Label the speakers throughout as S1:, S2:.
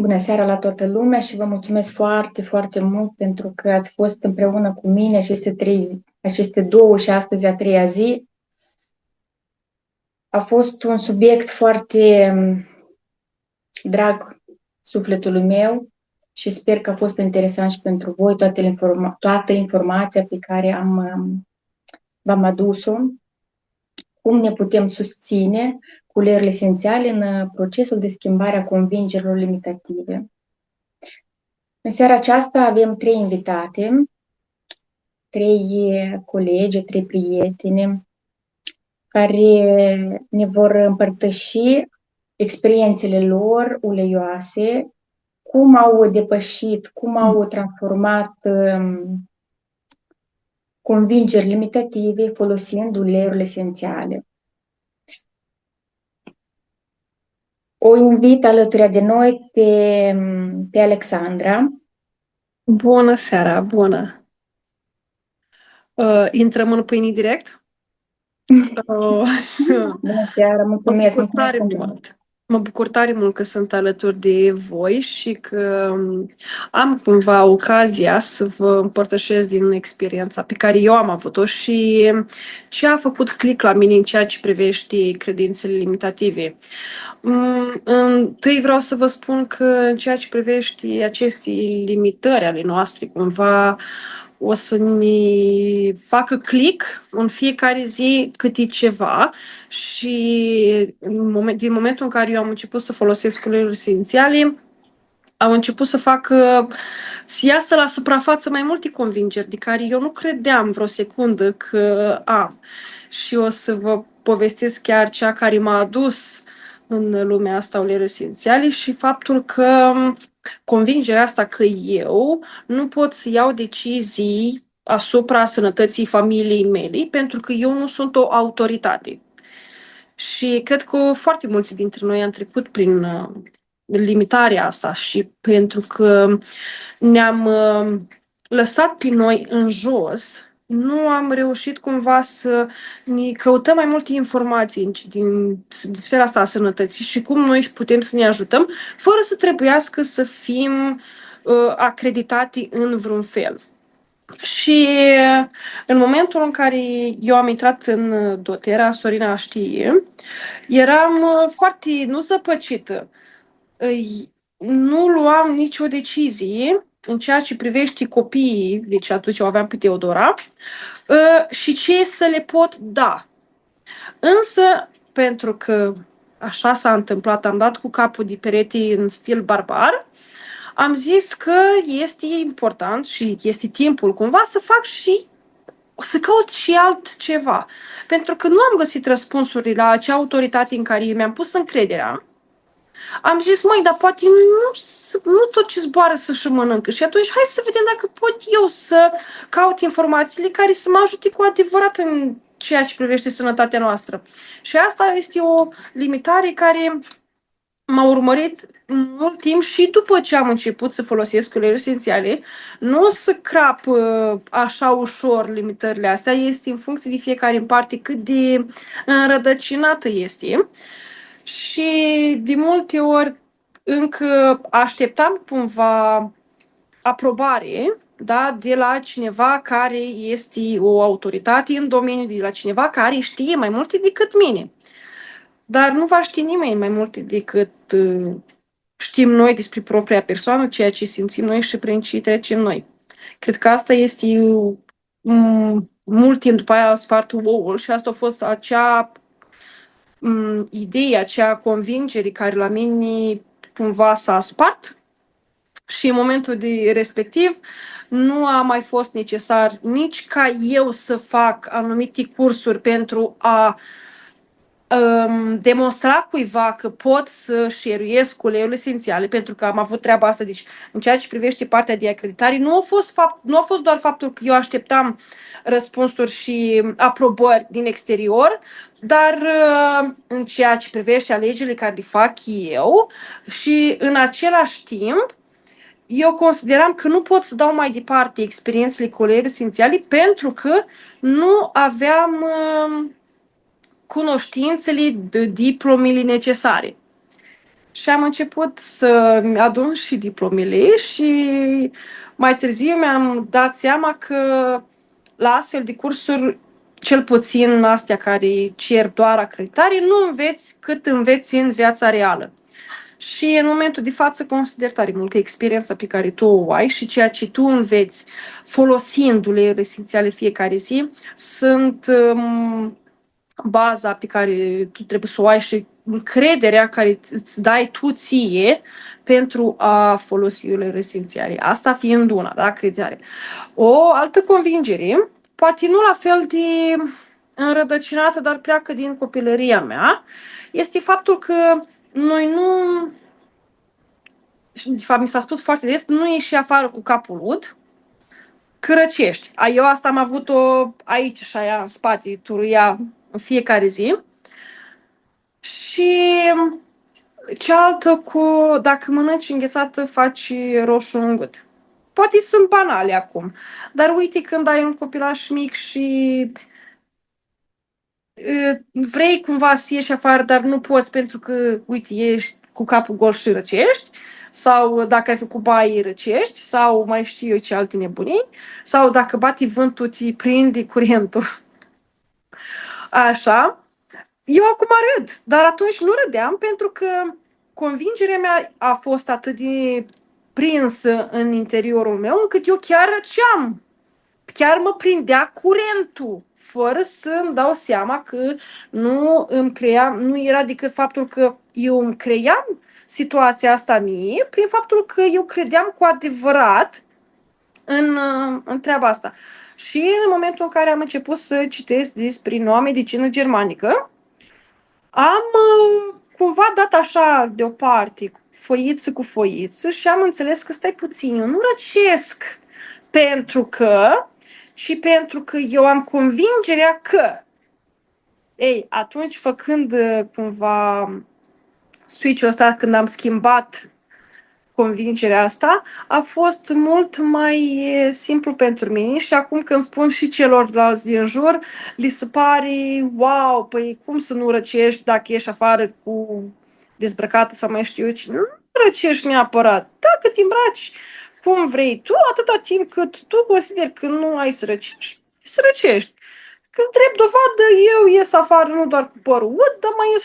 S1: Bună seara la toată lumea și vă mulțumesc foarte, foarte mult pentru că ați fost împreună cu mine aceste două și astăzi a treia zi. A fost un subiect foarte drag sufletului meu și sper că a fost interesant și pentru voi toată informația pe care v-am adus-o, cum ne putem susține culorile esențiale în procesul de schimbare a convingerilor limitative. În seara aceasta avem trei invitate, trei colegi, trei prietene care ne vor împărtăși experiențele lor uleioase, cum au depășit, cum au transformat convingeri limitative folosind uleiurile esențiale. O invit alături de noi pe Alexandra.
S2: Bună seara, bună! Intrăm în pâinii direct?
S1: Bună seara,
S2: Mă
S1: mulțumesc,
S2: bucur
S1: mulțumesc
S2: tare
S1: pentru...
S2: mult! Mă bucur tare mult că sunt alături de voi și că am cumva ocazia să vă împărtășesc din experiența pe care eu am avut-o și ce a făcut click la mine în ceea ce privește credințele limitative. Întâi vreau să vă spun că în ceea ce privește aceste limitări ale noastre, cumva o să ne facă click în fiecare zi câte ceva și din momentul în care eu am început să folosesc culorile esențiale, am început să iasă la suprafață mai multe convingeri de care eu nu credeam vreo secundă că am. Și o să vă povestesc chiar cea care m-a adus în lumea asta uleiuri esențiale și faptul că convingerea asta că eu nu pot să iau decizii asupra sănătății familiei mele pentru că eu nu sunt o autoritate. Și cred că foarte mulți dintre noi am trecut prin limitarea asta și pentru că ne-am lăsat pe noi în jos, nu am reușit cumva să ne căutăm mai multe informații din sfera asta a sănătății și cum noi putem să ne ajutăm fără să trebuiască să fim acreditati în vreun fel. Și în momentul în care eu am intrat în doTERRA, Sorina știe, eram foarte, nu zăpăcită. Nu luam nicio decizie în ceea ce privește copiii, deci atunci o aveam pe Teodora, și ce să le pot da. Însă, pentru că așa s-a întâmplat, am dat cu capul de perete în stil barbar, am zis că este important și este timpul cumva să caut și altceva. Pentru că nu am găsit răspunsuri la acea autoritate în care mi-am pus încrederea. Am zis, măi, dar poate nu tot ce zboară să-și mănâncă. Și atunci hai să vedem dacă pot eu să caut informațiile care să mă ajute cu adevărat în ceea ce privește sănătatea noastră. Și asta este o limitare care m-a urmărit mult timp și după ce am început să folosesc uleiuri esențiale, nu o să crap așa ușor limitările astea, este în funcție de fiecare în parte cât de înrădăcinată este. Și de multe ori încă așteptam cumva aprobare, da, de la cineva care este o autoritate în domeniu, de la cineva care știe mai multe decât mine. Dar nu va ști nimeni mai multe decât știm noi despre propria persoană, ceea ce simțim noi și prin ce trecem noi. Cred că asta este mult timp după aia a spart oul și asta a fost acea idee, acea convingere care la mine cumva s-a spart și în momentul de respectiv nu a mai fost necesar nici ca eu să fac anumite cursuri pentru a demonstra cuiva că pot să share-uiesc uleiurile esențiale, pentru că am avut treaba asta. Deci, în ceea ce privește partea de acreditare, nu a fost doar faptul că eu așteptam răspunsuri și aprobări din exterior, dar în ceea ce privește alegerile care le fac eu și în același timp, eu consideram că nu pot să dau mai departe experiențele cu uleiuri esențiale pentru că nu aveam cunoștințele, de diplomele necesare. și am început să adun și diplomele și mai târziu mi-am dat seama că la astfel de cursuri, cel puțin astea care cer doar acreditare, nu înveți cât înveți în viața reală. Și în momentul de față consider tare mult că experiența pe care tu o ai și ceea ce tu înveți folosindu-le esențiale fiecare zi sunt baza pe care tu trebuie să o ai și încrederea care îți dai tu ție pentru a folosi uleiuri esențiale. Asta fiind una, da, credere. O altă convingere, poate nu la fel de înrădăcinată, dar pleacă din copilăria mea, este faptul că noi nu, de fapt mi s-a spus foarte des, nu ieși afară cu capul ud, că răcești. Eu asta am avut-o aici și aia în spate, turuia în fiecare zi. Și cealaltă cu, dacă mănânci înghețată, faci roșu în gât. Poate sunt banale acum, dar uite când ai un copilaș mic și vrei cumva să ieși afară, dar nu poți pentru că, uite, ești cu capul gol și răcești, sau dacă ai făcut baie, răcești, sau mai știu eu ce alte nebunii, sau dacă bate vântul, te prinde curentul. Așa. Eu acum râd, dar atunci nu râdeam pentru că convingerea mea a fost atât de prinsă în interiorul meu încât eu chiar răceam. Chiar mă prindea curentul, fără să-mi dau seama că nu îmi cream, nu era decât faptul că eu îmi cream situația asta mie, prin faptul că eu credeam cu adevărat în treaba asta. Și în momentul în care am început să citesc despre noua medicină germanică, am cumva dat așa deoparte, foiță cu foiță, și am înțeles că stai puțin, eu nu răcesc pentru că, ci pentru că eu am convingerea că. Ei, atunci făcând cumva switch-ul ăsta, când am schimbat convingerea asta, a fost mult mai simplu pentru mine și acum când spun și celorlalți din jur, li se pare, wow, păi cum să nu răcești dacă ești afară cu dezbrăcată sau mai știu eu ce, nu răcești neapărat. Dacă te îmbraci cum vrei tu, atâta timp cât tu consideri că nu ai să răcești. Când drept dovadă, eu ies afară nu doar cu părul ud, dar mai ies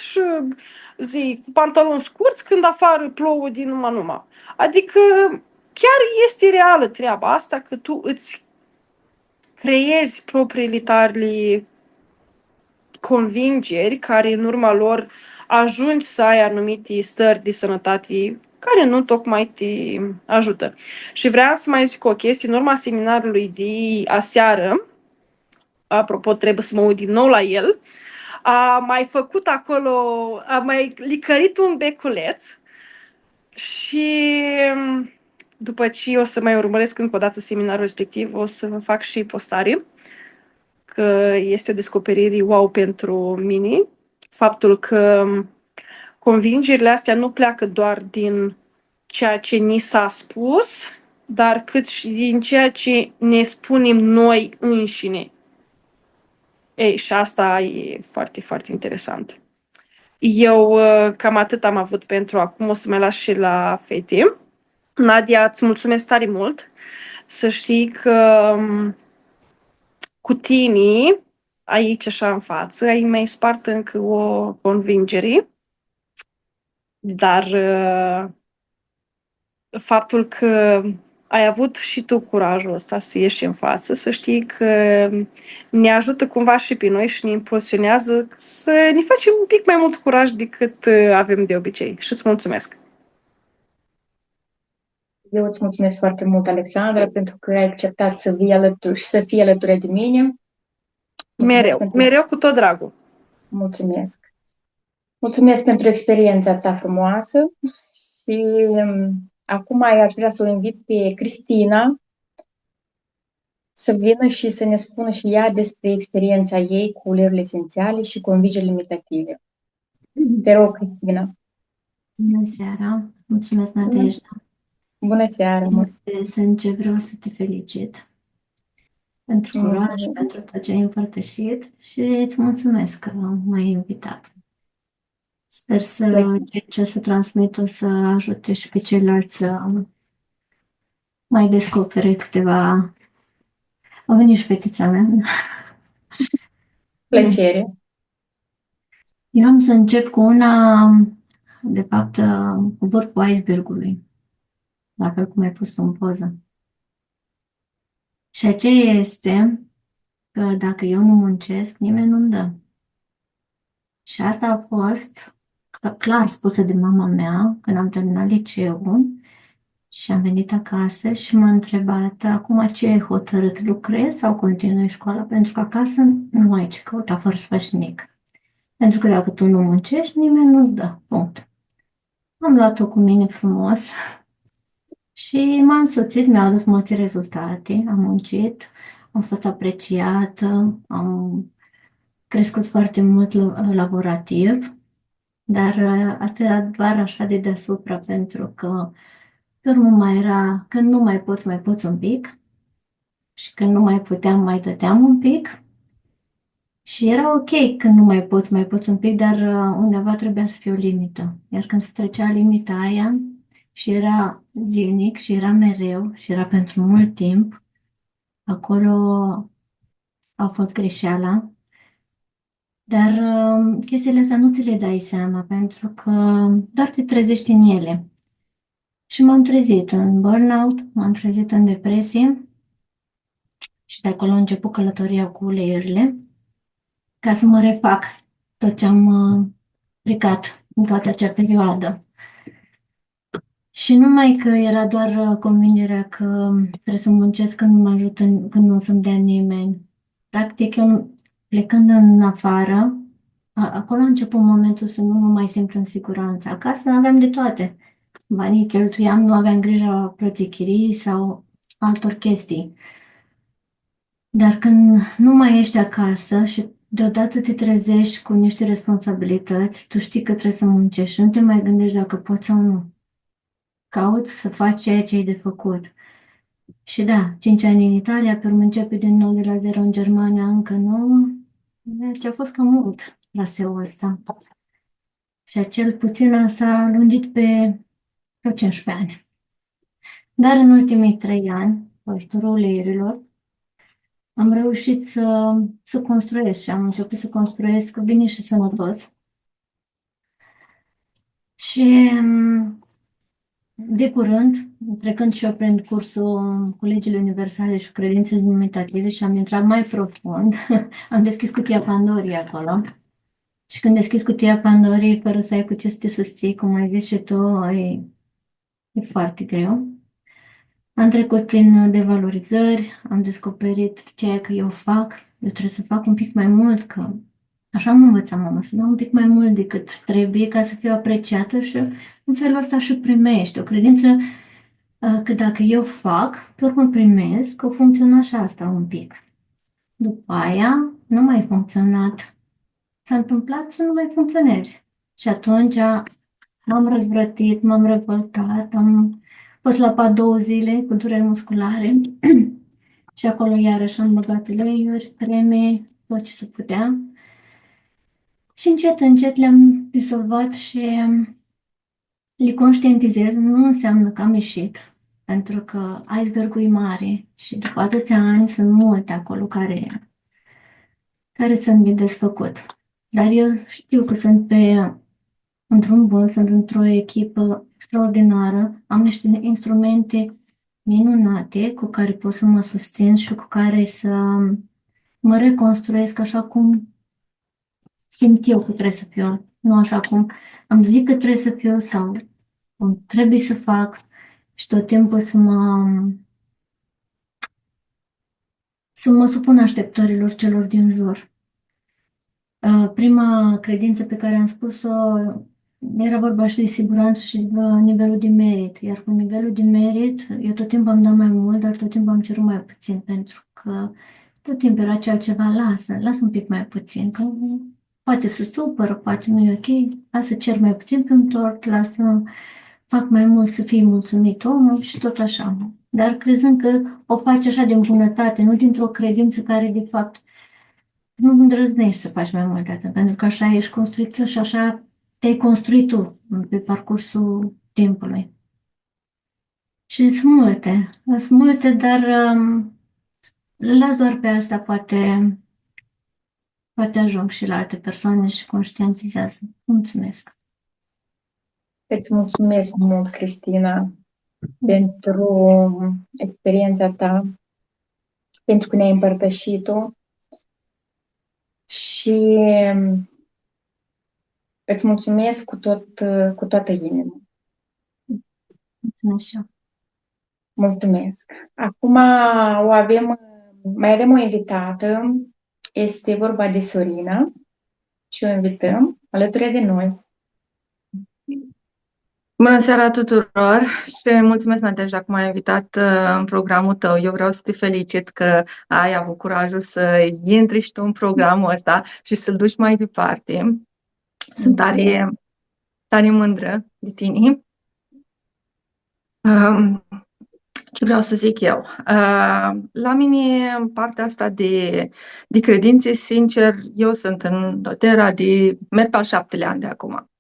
S2: și cu pantaloni scurți când afară plouă din numai. Adică chiar este reală treaba asta că tu îți creezi propriile tale convingeri care în urma lor ajungi să ai anumite stări de sănătate care nu tocmai te ajută. Și vreau să mai zic o chestie, în urma seminarului de aseară, apropo, trebuie să mă uit din nou la el, a mai făcut acolo, a mai licărit un beculeț și după ce o să mai urmăresc încă o dată seminarul respectiv, o să fac și postare, că este o descoperire wow pentru mine. Faptul că convingerile astea nu pleacă doar din ceea ce ni s-a spus, dar cât și din ceea ce ne spunem noi înșine. Ei, și asta e foarte, foarte interesant. Eu cam atât am avut pentru acum, o să mai las și la fete. Nadia, îți mulțumesc tare mult. Să știi că cu tine, aici așa în față, ai mai spart încă o convingere, dar faptul că ai avut și tu curajul ăsta să ieși în față, să știi că ne ajută cumva și pe noi și ne impulsionează să ne facem un pic mai mult curaj decât avem de obicei. Și îți mulțumesc!
S1: Eu îți mulțumesc foarte mult, Alexandra, pentru că ai acceptat să vii alături și să fii alături de mine.
S2: Mereu, mereu cu tot dragul.
S1: Mulțumesc. Mulțumesc pentru experiența ta frumoasă și acum aș vrea să o invit pe Cristina să vină și să ne spună și ea despre experiența ei cu uleiurile esențiale și convingerile limitative. Te rog, Cristina.
S3: Bună seara! Mulțumesc, Nadejda!
S1: Bună seara, mă!
S3: Să încep, vreau să te felicit pentru curaj, pentru tot ce ai împărtășit și îți mulțumesc că m-ai invitat. Sper să ce să transmit o să ajute și pe ceilalți să mai descopere câteva. A venit și fetița mea.
S1: Plăcere.
S3: Eu am să încep cu una, de fapt, cu vârful icebergului, la fel cum ai pus tu în poză. Și aceea este că dacă eu nu muncesc, nimeni nu-mi dă. Și asta a fost clar spusă de mama mea când am terminat liceul și am venit acasă și m-a întrebat acum ce ai hotărât, lucrezi sau continui școala? Pentru că acasă nu ai ce căuta fără să faci nimic. Pentru că dacă tu nu muncești, nimeni nu-ți dă. Punct. Am luat-o cu mine frumos și m-a însoțit, mi-a adus multe rezultate, am muncit, am fost apreciată, am crescut foarte mult laborativ, dar asta era doar așa de deasupra, pentru că pe urmă mai era, când nu mai poți un pic și când nu mai puteam, mai dădeam un pic și era ok când nu mai poți un pic, dar undeva trebuia să fie o limită. Iar când se trecea limita aia și era zilnic și era mereu și era pentru mult timp, acolo a fost greșeala. Dar chestiile astea nu ți le dai seama pentru că doar te trezești în ele. Și m-am trezit în burnout, m-am trezit în depresie și de acolo a început călătoria cu uleiurile ca să mă refac tot ce am stricat în toată acea perioadă. Și numai că era doar convingerea că trebuie să muncesc când nu mă ajută, când nu o să-mi dea nimeni. Practic, eu plecând în afară, acolo a început momentul să nu mă mai simt în siguranță. Acasă aveam de toate. Banii cheltuiam, nu aveam grija plății chirii sau altor chestii. Dar când nu mai ești acasă și deodată te trezești cu niște responsabilități, tu știi că trebuie să muncești și nu te mai gândești dacă poți sau nu. Cauți să faci ceea ce ai de făcut. Și da, 5 ani în Italia, pe urmă începe din nou de la zero în Germania, încă 9. Deci a fost cam mult traseul ăsta. Și acel puțin s-a lungit pe vreo 15 ani. Dar în ultimii 3 ani, cu ajutorul uleiurilor, am reușit să construiesc și am început să construiesc bine și sănătos. Și de curând, trecând și eu prin cursul cu legile universale și credințe limitative și am intrat mai profund, am deschis cutia Pandorii acolo. Și când deschizi cutia Pandorii, fără să ai cu ce să te susții, cum ai zis și tu, e foarte greu. Am trecut prin devalorizări, am descoperit ceea că eu fac, eu trebuie să fac un pic mai mult, că așa mă învăța mama, să dau un pic mai mult decât trebuie ca să fiu apreciată și în felul ăsta și primești. O credință că dacă eu fac, pe urmă primesc, că funcționa și asta un pic. După aia, nu mai funcționat. S-a întâmplat să nu mai funcționeze. Și atunci m-am răzvrătit, m-am revoltat, am fost la pat 2 zile cu dureri musculare și acolo iarăși am băgat uleiuri, creme, tot ce se putea. Și încet, încet le-am disolvat și le conștientizez. Nu înseamnă că am ieșit, pentru că icebergul e mare și după atâția ani sunt multe acolo care sunt de desfăcut. Dar eu știu că sunt un drum bun, sunt într-o echipă extraordinară, am niște instrumente minunate cu care pot să mă susțin și cu care să mă reconstruiesc așa cum simt eu că trebuie să fiu, nu așa cum am zis că trebuie să fiu sau cum trebuie să fac și tot timpul să mă supun așteptărilor celor din jur. Prima credință pe care am spus-o era vorba și de siguranță și de nivelul de merit. Iar cu nivelul de merit, eu tot timpul am dat mai mult, dar tot timpul am cerut mai puțin, pentru că tot timpul era altceva, lasă un pic mai puțin, că poate să supără, poate nu e ok, lasă cer mai puțin pe un tort, lasă fac mai mult să fie mulțumit omul și tot așa. Dar crezând că o faci așa din bunătate, nu dintr-o credință care de fapt nu îndrăznești să faci mai mult de atât, pentru că așa ești construită și așa te-ai construit tu pe parcursul timpului. Și sunt multe, dar le las doar pe asta, poate ajung și la alte persoane și conștientizează. Mulțumesc!
S1: Îți mulțumesc mult, Cristina, pentru experiența ta, pentru că ne-ai împărtășit-o și îți mulțumesc cu toată inima.
S3: Mulțumesc și eu.
S1: Mulțumesc. Acum mai avem o invitată. Este vorba de Sorina și o invităm alături de noi.
S4: Bună seara tuturor și mulțumesc, Nadejda, că m-ai invitat în programul tău. Eu vreau să te felicit că ai avut curajul să intri și tu în programul ăsta și să-l duci mai departe. Sunt tare, tare mândră de tine. Ce vreau să zic eu? La mine, în partea asta de credințe, sincer, eu sunt în dotera merg pe al 7-lea an de acum.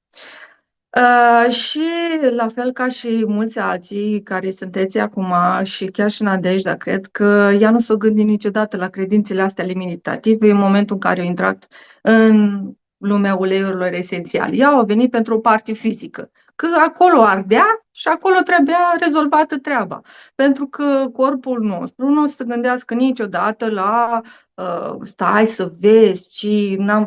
S4: Și la fel ca și mulți alții care sunteți acum și chiar și Nadejda, cred că ea nu s-a gândit niciodată la credințele astea limitative în momentul în care a intrat în lumea uleiurilor esențiale. Ea a venit pentru o parte fizică, că acolo ardea și acolo trebuia rezolvată treaba. Pentru că corpul nostru nu o să se gândească niciodată la stai să vezi, ci am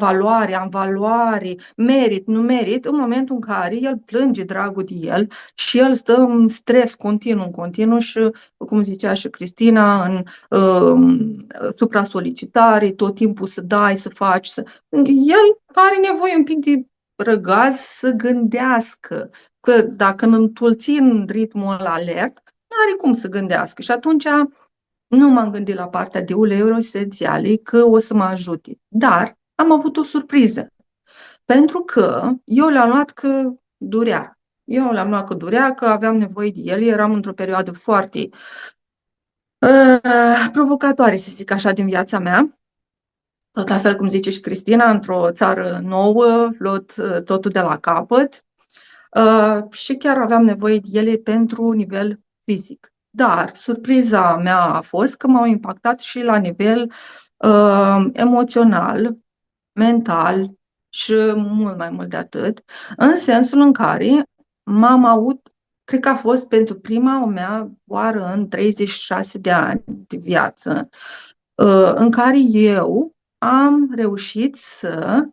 S4: valoare, merit, nu merit, în momentul în care el plânge dragul de el și el stă în stres continuu și, cum zicea și Cristina, în supra-solicitare, tot timpul să dai, să faci, el are nevoie un pic de răgaz să gândească, că dacă îl întulți în ritmul alert, nu are cum să gândească și atunci nu m-am gândit la partea de uleiuri esențiale că o să mă ajute, dar am avut o surpriză, pentru că eu le-am luat că durea. Eu le-am luat că durea, că aveam nevoie de el, eram într-o perioadă foarte provocatoare, să zic așa, din viața mea. Tot la fel cum zice și Cristina, într-o țară nouă, luat totul de la capăt și chiar aveam nevoie de ele pentru nivel fizic. Dar surpriza mea a fost că m-au impactat și la nivel emoțional, mental și mult mai mult de atât, în sensul în care m-am auzit, cred că a fost pentru prima mea oară în 36 de ani de viață, în care eu am reușit să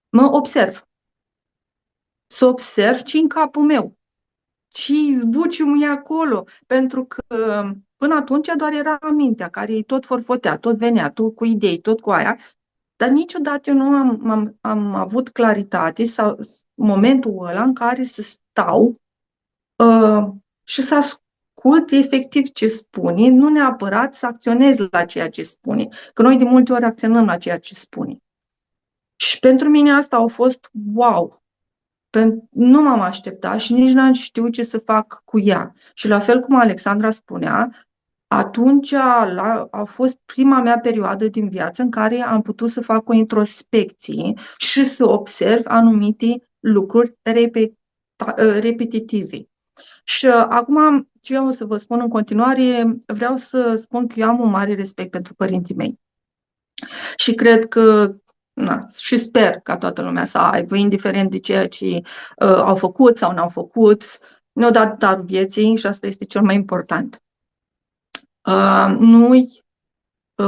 S4: mă observ. Să observ ce în capul meu. Ce zbucium e acolo. Pentru că până atunci doar era mintea care tot forfotea, tot venea, tot cu idei, tot cu aia. Dar niciodată eu nu am avut claritate sau momentul ăla în care să stau și să ascult efectiv ce spune, nu neapărat să acționez la ceea ce spune. Că noi de multe ori acționăm la ceea ce spune. Și pentru mine asta a fost wow. Nu m-am așteptat și nici n-am știut ce să fac cu ea. Și la fel cum Alexandra spunea, atunci a fost prima mea perioadă din viață în care am putut să fac o introspecție și să observ anumite lucruri repetitive. Și acum, ce o să vă spun în continuare, vreau să spun că eu am un mare respect pentru părinții mei. Și cred că și sper ca toată lumea să aibă, indiferent de ceea ce au făcut sau n-au făcut, ne-au dat darul vieții și asta este cel mai important. Nu-i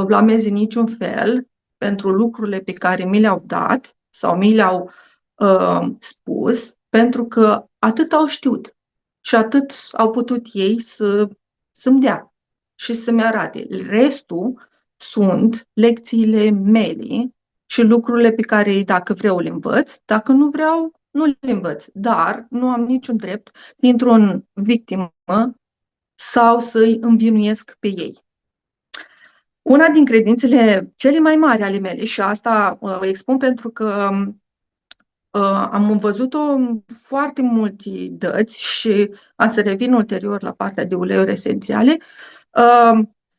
S4: blamez în niciun fel pentru lucrurile pe care mi le-au dat sau mi le-au spus, pentru că atât au știut și atât au putut ei să-mi dea și să-mi arate. Restul sunt lecțiile mele și lucrurile pe care, dacă vreau, le învăț, dacă nu vreau, nu le învăț. Dar nu am niciun drept să intru în victimă sau să-i învinuiesc pe ei. Una din credințele cele mai mari ale mele, și asta o expun pentru că am văzut-o în foarte multe dăți și am să revin ulterior la partea de uleiuri esențiale,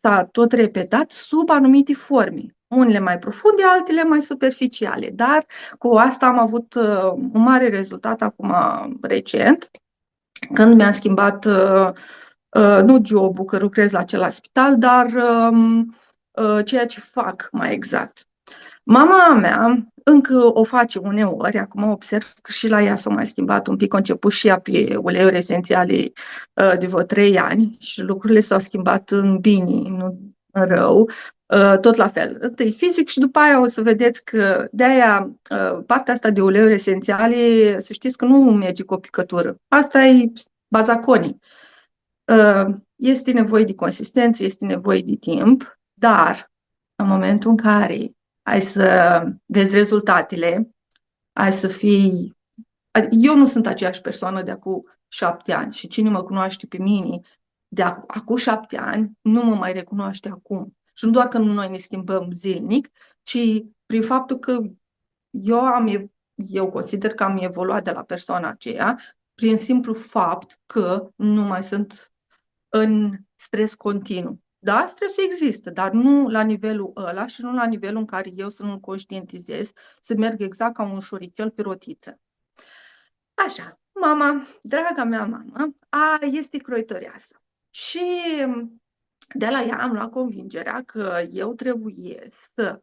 S4: s-a tot repetat sub anumite forme. unele mai profunde, altele mai superficiale. Dar cu asta am avut un mare rezultat acum recent, când mi-am schimbat nu job-ul, că lucrez la același spital, dar ceea ce fac mai exact. Mama mea încă o face uneori, acum observ că și la ea s-a mai schimbat un pic, a început și ea pe uleiuri esențiale de vreo 3 ani și lucrurile s-au schimbat în bine, nu în rău, tot la fel. Întâi fizic și după aia o să vedeți că de-aia partea asta de uleiuri esențiale, să știți că nu merge cu o picătură. Asta e bazaconii. Este nevoie de consistență, este nevoie de timp, dar în momentul în care ai să vezi rezultatele, ai să fii... Eu nu sunt aceeași persoană de acum 7 ani și cine mă cunoaște pe mine de acum 7 ani nu mă mai recunoaște acum. Și nu doar că noi ne schimbăm zilnic, ci prin faptul că eu consider că am evoluat de la persoana aceea prin simplu fapt că nu mai sunt în stres continuu. Da, stresul există, dar nu la nivelul ăla și nu la nivelul în care eu să nu-l conștientizez, să merg exact ca un șoricel pe rotiță. Așa, mama, draga mea mamă, este croitoreasă. Și de la ea am luat convingerea că eu trebuie să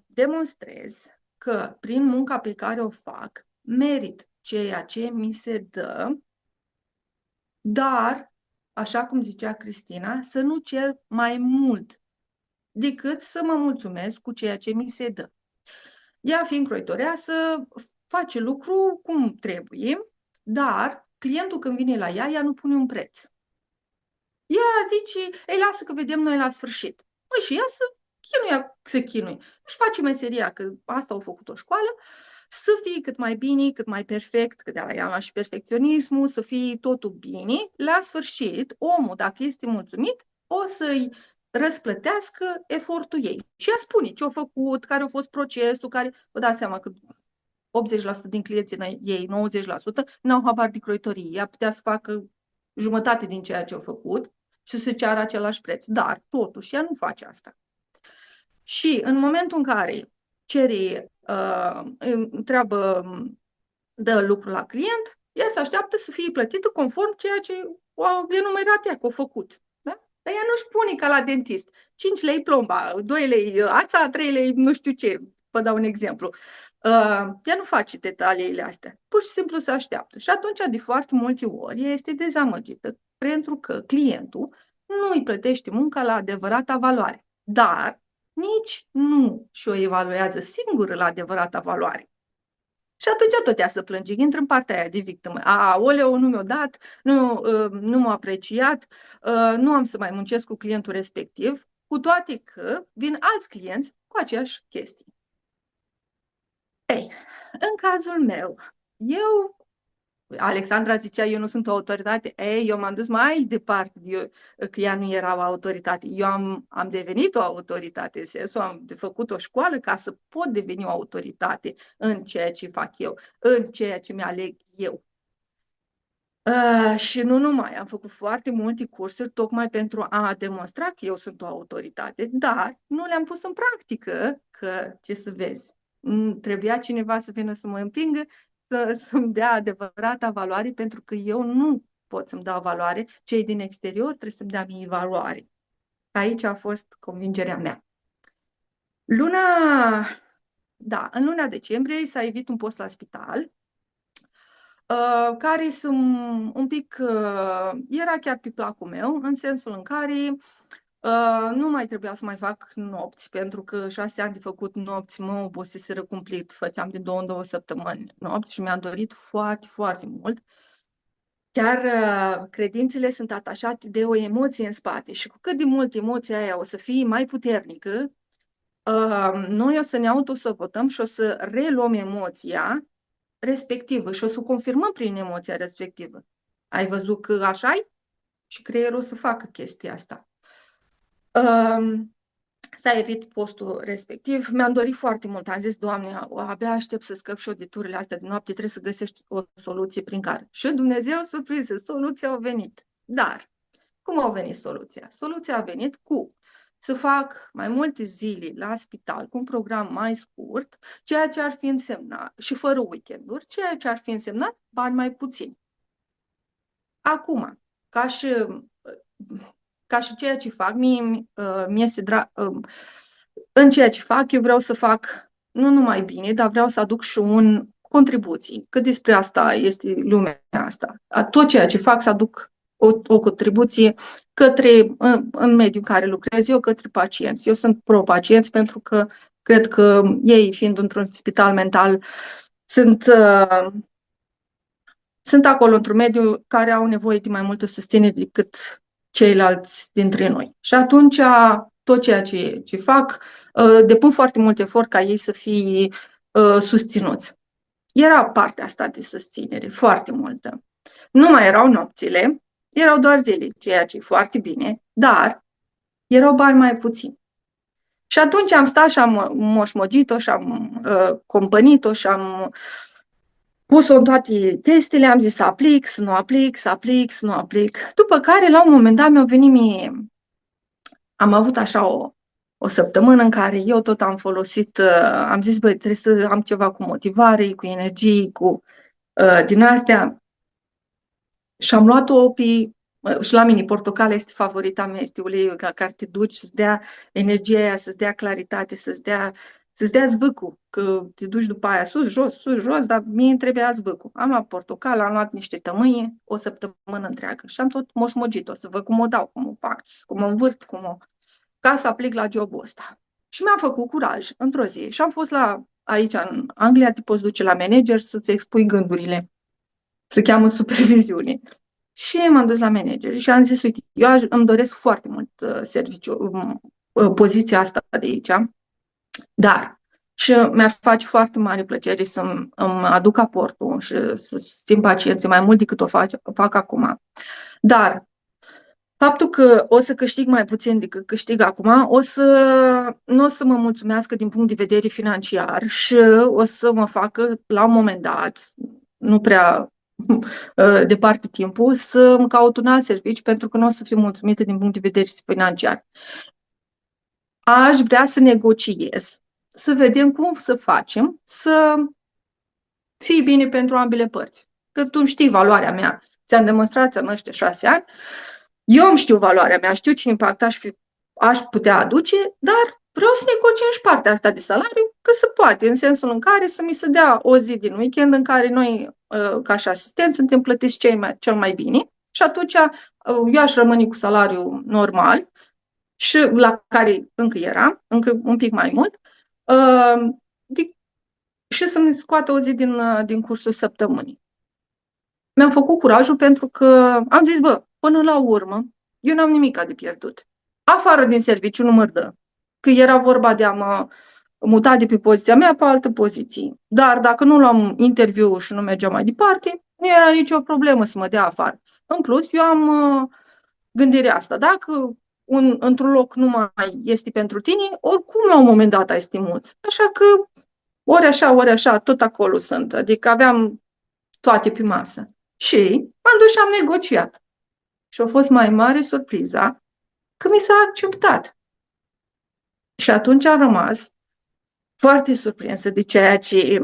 S4: demonstrez că prin munca pe care o fac merit ceea ce mi se dă, dar, așa cum zicea Cristina, să nu cer mai mult decât să mă mulțumesc cu ceea ce mi se dă. Ea, fiind croitoreasă, face lucru cum trebuie, dar clientul când vine la ea nu pune un preț. Ea zice, ei, lasă că vedem noi la sfârșit. Măi, și ea să chinuie. Își face meseria, că asta au făcut o școală, să fie cât mai bine, cât mai perfect, că de la ea și perfecționismul, să fie totul bine. La sfârșit, omul, dacă este mulțumit, o să-i răsplătească efortul ei. Și ea spune ce a făcut, care a fost procesul, care, vă dați seama că 80% din clienții ei, 90%, n-au habar de croitorie. Ea putea să facă jumătate din ceea ce a făcut și să ceară același preț. Dar, totuși, ea nu face asta. Și în momentul în care întreabă, dă lucrul la client, ea se așteaptă să fie plătită conform ceea ce a enumerat ea că a făcut. Da? Dar ea nu-și pune ca la dentist. 5 lei plomba, 2 lei ața, 3 lei nu știu ce. Vă dau un exemplu. Ea nu face detaliile astea. Pur și simplu se așteaptă. Și atunci, de foarte multe ori, ea este dezamăgită pentru că clientul nu îi plătește munca la adevărata valoare. Dar nici nu și-o evaluează singură la adevărata valoare. Și atunci tot ea să plânge, intră în partea aia de victimă. Oleu, nu mi-a dat, nu m-a apreciat, nu am să mai muncesc cu clientul respectiv, cu toate că vin alți clienți cu aceeași chestie. Ei, în cazul meu, Alexandra zicea, eu nu sunt o autoritate. Eu m-am dus mai departe, că ea nu era o autoritate. Eu am devenit o autoritate, în sensul, am făcut o școală ca să pot deveni o autoritate în ceea ce fac eu, în ceea ce mi-aleg eu. Și nu numai, am făcut foarte multe cursuri tocmai pentru a demonstra că eu sunt o autoritate, dar nu le-am pus în practică, că, ce să vezi, trebuia cineva să vină să mă împingă să-mi dea adevărata valoare, pentru că eu nu pot să-mi dau valoare, cei din exterior trebuie să-mi dea mie valoare. Aici a fost convingerea mea. În luna decembrie s-a evit un post la spital, care un pic era chiar pe placul meu, în sensul în care nu mai trebuia să mai fac nopți, pentru că 6 ani de făcut nopți mă obosiseră cumplit. Făceam de 2 în 2 săptămâni nopți și mi-am dorit foarte, foarte mult. Chiar credințele sunt atașate de o emoție în spate și cu cât de mult emoția aia o să fie mai puternică, noi o să ne autosabotăm și o să reluăm emoția respectivă și o să confirmăm prin emoția respectivă. Ai văzut că așa-i? Și creierul o să facă chestia asta. S-a evit postul respectiv. Mi-am dorit foarte mult. Am zis, Doamne, abia aștept să scăp și oditurile astea de noapte, trebuie să găsești o soluție prin care. Și Dumnezeu, surpriză, soluția a venit. Dar, cum a venit soluția? Soluția a venit cu să fac mai multe zile la spital cu un program mai scurt, ceea ce ar fi însemnat, și fără weekenduri, ceea ce ar fi însemnat bani mai puțini. Acum, ca și ceea ce fac, mie este în ceea ce fac, eu vreau să fac nu numai bine, dar vreau să aduc și contribuții. Că despre asta este lumea asta. Tot ceea ce fac să aduc o contribuție în mediul în care lucrez eu, către pacienți. Eu sunt pro-pacienți pentru că cred că ei, fiind într-un spital mental, sunt acolo într-un mediu care au nevoie de mai multă susținere decât ceilalți dintre noi. Și atunci tot ceea ce fac, depun foarte mult efort ca ei să fie susținuți. Era partea asta de susținere, foarte multă. Nu mai erau nopțile, erau doar zile, ceea ce e foarte bine, dar erau bani mai puțini. Și atunci am stat și am moșmogit-o și am compănit-o și am pus-o în toate chestiile, am zis să aplic, să nu aplic, să aplic, să nu aplic. După care, la un moment dat, mi-a venit mie. Am avut așa o săptămână în care eu tot am folosit, am zis, băi, trebuie să am ceva cu motivare, cu energie, din astea. Și am luat-o și la mine, portocala este favorita mea, este uleiul la care te duci să-ți dea energia aia, să-ți dea claritate, să-ți dea zvâcul, că te duci după aia sus, jos, dar mie îmi trebuia zvâcul. Am luat portocala, am luat niște tămâie, o săptămână întreagă și am tot moșmogit-o, să văd cum o dau, cum o fac, cum o învârt, ca să aplic la jobul ăsta. Și mi-am făcut curaj într-o zi și am fost aici în Anglia, te poți duce la manager să-ți expui gândurile. Se cheamă superviziune. Și m-am dus la manager și am zis, uite, eu îmi doresc foarte mult poziția asta de aici, dar și mi-ar face foarte mare plăcere să-mi aduc aportul și să susțin pacienții mai mult decât o fac acum. Dar faptul că o să câștig mai puțin decât câștig acum, nu o să mă mulțumească din punct de vedere financiar și o să mă facă, la un moment dat, nu prea departe timpul, să-mi caut un alt serviciu pentru că nu o să fiu mulțumită din punct de vedere financiar. Aș vrea să negociez, să vedem cum să facem să fie bine pentru ambele părți. Că tu știi valoarea mea, ți-am demonstrat în ăștia 6 ani, eu îmi știu valoarea mea, știu ce impact aș putea aduce, dar vreau să negociem și partea asta de salariu, că se poate, în sensul în care să mi se dea o zi din weekend în care noi, ca și asistenți, suntem plătiți cel mai bine și atunci eu aș rămâne cu salariul normal și la care încă eram, încă un pic mai mult, și să-mi scoată o zi din cursul săptămânii. Mi-am făcut curajul pentru că am zis, până la urmă, eu n-am nimic de pierdut. Afară din serviciu nu mă dă. Că era vorba de a mă muta de pe poziția mea pe altă poziție. Dar dacă nu luam interviu și nu mergeam mai departe, nu era nicio problemă să mă dea afară. În plus, eu am gândirea asta. Dacă într-un loc nu mai este pentru tine, oricum la un moment dat ai stimuți. Așa că ori așa, tot acolo sunt. Adică aveam toate pe masă. Și m-am dus și am negociat. Și a fost mai mare surpriza că mi s-a acceptat. Și atunci am rămas foarte surprinsă de ceea ce...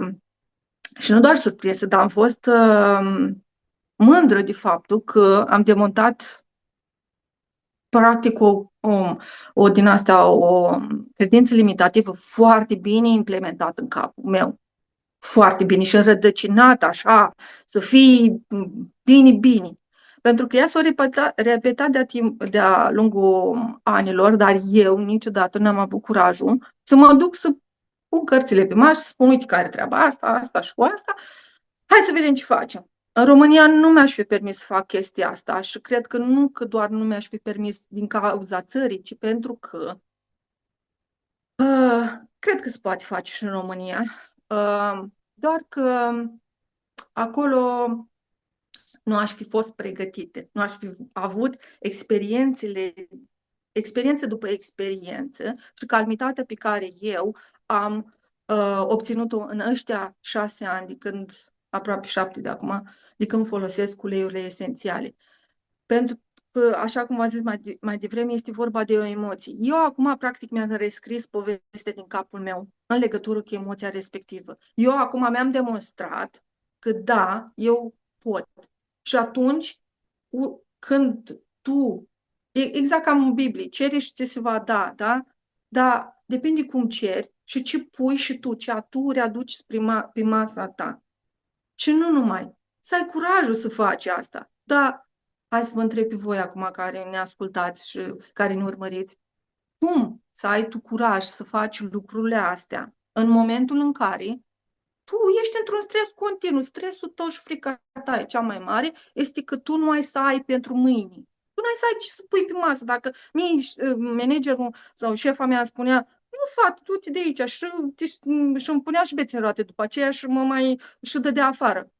S4: Și nu doar surprinsă, dar am fost mândră de faptul că am demontat practic o din asta, o credință limitativă foarte bine implementată în capul meu. Foarte bine și înrădăcinat așa, să fie bine. Pentru că ea s-a repetat de-a lungul anilor, dar eu niciodată n-am avut curajul să mă duc să pun cărțile pe masă, să spun, uite care treaba asta și cu asta, hai să vedem ce facem. În România nu mi-aș fi permis să fac chestia asta și cred că nu că doar nu mi-aș fi permis din cauza țării, ci pentru că cred că se poate face și în România. Doar că acolo nu aș fi fost pregătite, nu aș fi avut experiență după experiență și calmitatea pe care eu am obținut-o în ăștia 6 ani, aproape 7 de acum, de când folosesc uleiurile esențiale. Pentru că, așa cum v-am zis mai devreme, este vorba de o emoție. Eu acum, practic, mi-am rescris povestea din capul meu în legătură cu emoția respectivă. Eu acum mi-am demonstrat că da, eu pot. Și atunci, când tu, exact ca în Biblie, ceri și ți se va da, da? Dar depinde cum ceri și ce pui și tu, ce aturi aduci pe masa ta. Și nu numai. Să ai curajul să faci asta. Dar hai să vă întreb pe voi acum care ne ascultați și care ne urmăriți. Cum să ai tu curaj să faci lucrurile astea în momentul în care tu ești într-un stres continuu? Stresul tău și frica ta e cea mai mare, este că tu nu ai să ai pentru mâine. Tu nu ai să ai ce să pui pe masă. Dacă mie managerul sau șefa mea spunea, nu, fată, du-te de aici și îmi punea și bețe în roate după aceea și mă mai și dădea afară.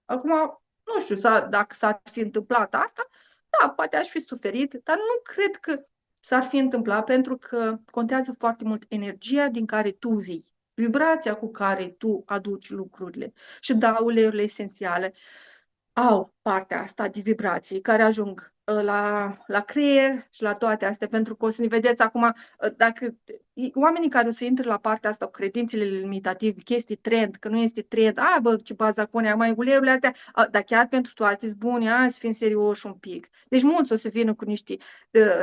S4: Acum, nu știu dacă s-ar fi întâmplat asta, da, poate aș fi suferit, dar nu cred că s-ar fi întâmplat pentru că contează foarte mult energia din care tu vii, vibrația cu care tu aduci lucrurile. Și da, uleiurile esențiale au partea asta de vibrații care ajung la creier și la toate astea, pentru că o să ne vedeți acum, dacă oamenii care o să intre la partea asta cu credințele limitative, chestii trend, că nu este trend, bă, ce baza pune, mai uleiurile astea, dar chiar pentru toate sunt bune, să fim serioși un pic. Deci mulți o să vină cu niște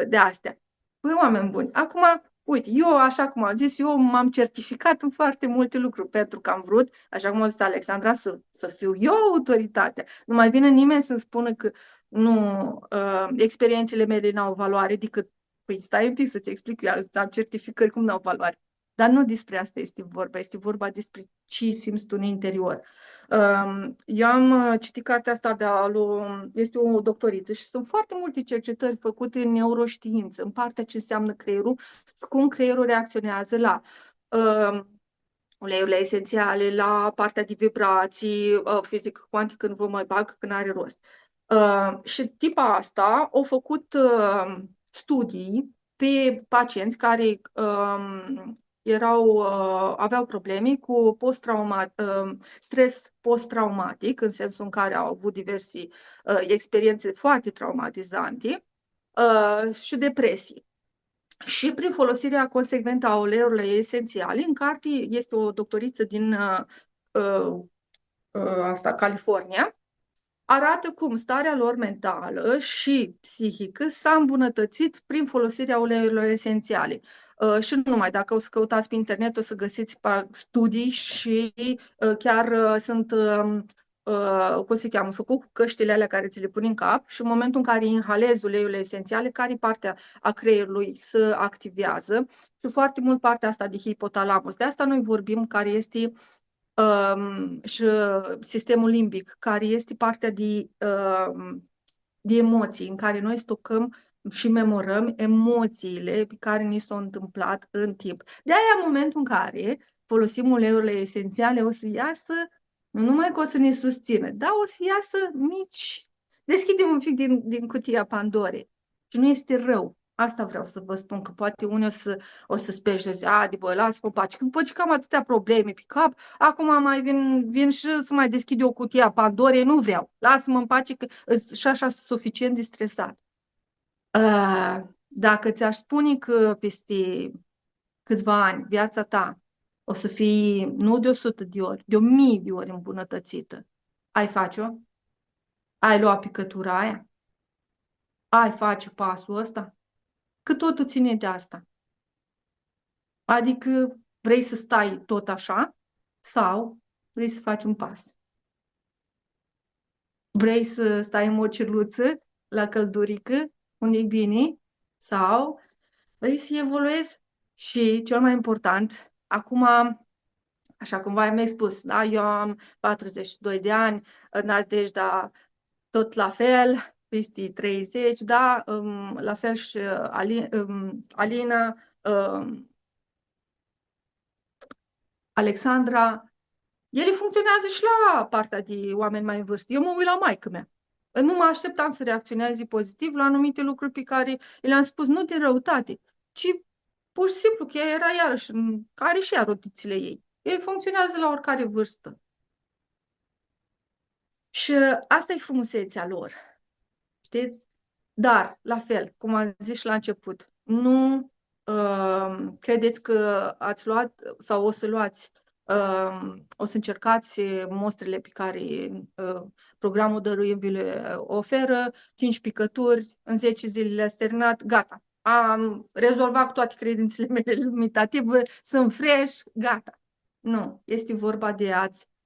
S4: de astea. Păi, oameni buni, acum, uite, eu, așa cum am zis, eu m-am certificat în foarte multe lucruri pentru că am vrut, așa cum a zis Alexandra, să fiu eu autoritatea. Nu mai vine nimeni să-mi spună că nu, experiențele mele n-au valoare decât, păi stai un pic să-ți explic, eu am certificări cum n-au valoare. Dar nu despre asta este vorba despre ce simți tu în interior. Eu am citit cartea asta este o doctoriță și sunt foarte multe cercetări făcute în neuroștiință, în partea ce înseamnă creierul și cum creierul reacționează la uleiurile esențiale, la partea de vibrații, fizică cuantică, nu vă mai bag, că n-are rost. Și tipa asta a făcut studii pe pacienți care aveau probleme cu stres post-traumatic, în sensul în care au avut diverse experiențe foarte traumatizante și depresii. Și prin folosirea consecventă a uleiurilor esențiale, în carte este o doctoriță din California, arată cum starea lor mentală și psihică s-a îmbunătățit prin folosirea uleiurilor esențiale. Și nu numai, dacă o să căutați pe internet, o să găsiți studii și chiar sunt, cum se cheamă, făcut cu căștile alea care ți le pun în cap și în momentul în care inhalezi uleiurile esențiale, care partea a creierului se activează și foarte mult partea asta de hipotalamus. De asta noi vorbim, care este și sistemul limbic, care este partea de emoții, în care noi stocăm și memorăm emoțiile pe care ni s-au întâmplat în timp. De aia, în momentul în care folosim uleiurile esențiale, o să iasă, nu numai că o să ne susțină, dar o să iasă mici. Deschidem un pic din cutia Pandorei. Și nu este rău. Asta vreau să vă spun, că poate unii o să spește, zic, de bă, lasă-mă pace, că după ce cam atâtea probleme pe cap, acum mai vin și să mai deschid eu cutia Pandorei, nu vreau, lasă-mă în pace, că și așa sunt suficient de stresat. Dacă ți-aș spune că peste câțiva ani viața ta o să fie nu de 100 de ori, de 1000 de ori îmbunătățită, ai face-o? Ai lua picătura aia? Ai face pasul ăsta? Că totul ține de asta. Adică vrei să stai tot așa sau vrei să faci un pas? Vrei să stai în mocirluță, la căldurică, unde e bine, sau vrei să evoluezi? Și cel mai important, acum, așa cum v-am mai spus, da, eu am 42 de ani, Nadejda tot la fel, peste 30, da, la fel și Alina, Alexandra, ele funcționează și la partea de oameni mai în vârstă. Eu mă uit la maică-mea. Nu mă așteptam să reacționeze pozitiv la anumite lucruri pe care le-am spus, nu de răutate, ci pur și simplu că ea era iarăși, care și ea rotițile ei. Ei funcționează la oricare vârstă. Și asta e frumusețea lor. știți? Dar, la fel, cum am zis și la început, nu credeți că ați luat sau o să luați, o să încercați mostrele pe care programul Dăruim vi le oferă, 5 picături, în 10 zile le-ați terminat, gata. Am rezolvat cu toate credințele mele limitative, sunt fresh, gata. Nu, este vorba de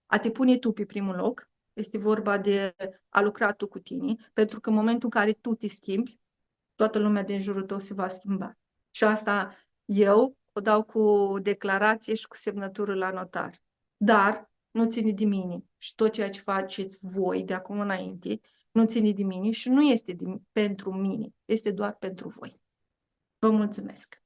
S4: a te pune tu pe primul loc, este vorba de a lucra tu cu tine, pentru că în momentul în care tu te schimbi, toată lumea din jurul tău se va schimba. Și asta eu o dau cu declarație și cu semnătură la notar. Dar nu ține de mine. Și tot ceea ce faceți voi de acum înainte nu ține de mine și nu este pentru mine. Este doar pentru voi. Vă mulțumesc!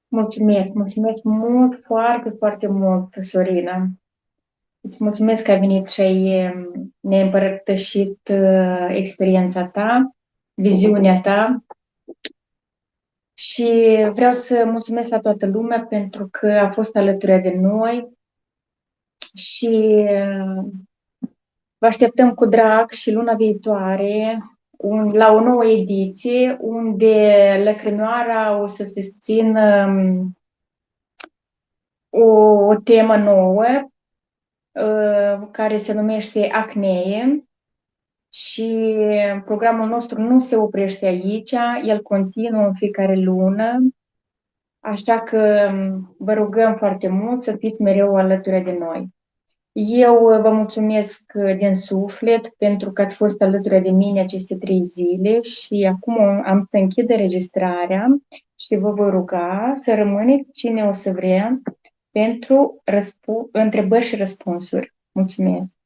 S1: Mulțumesc mult, foarte, foarte mult, Sorina. Îți mulțumesc că ai venit și ne-ai împărtășit experiența ta, viziunea ta și vreau să mulțumesc la toată lumea pentru că a fost alături de noi și vă așteptăm cu drag și luna viitoare la o nouă ediție unde Lăcrămioara o să susțină o temă nouă care se numește acnee și programul nostru nu se oprește aici, el continuă în fiecare lună, așa că vă rugăm foarte mult să fiți mereu alături de noi. Eu vă mulțumesc din suflet pentru că ați fost alături de mine aceste 3 zile și acum am să închid înregistrarea și vă voi ruga să rămâneți cine o să vrea pentru întrebări și răspunsuri. Mulțumesc!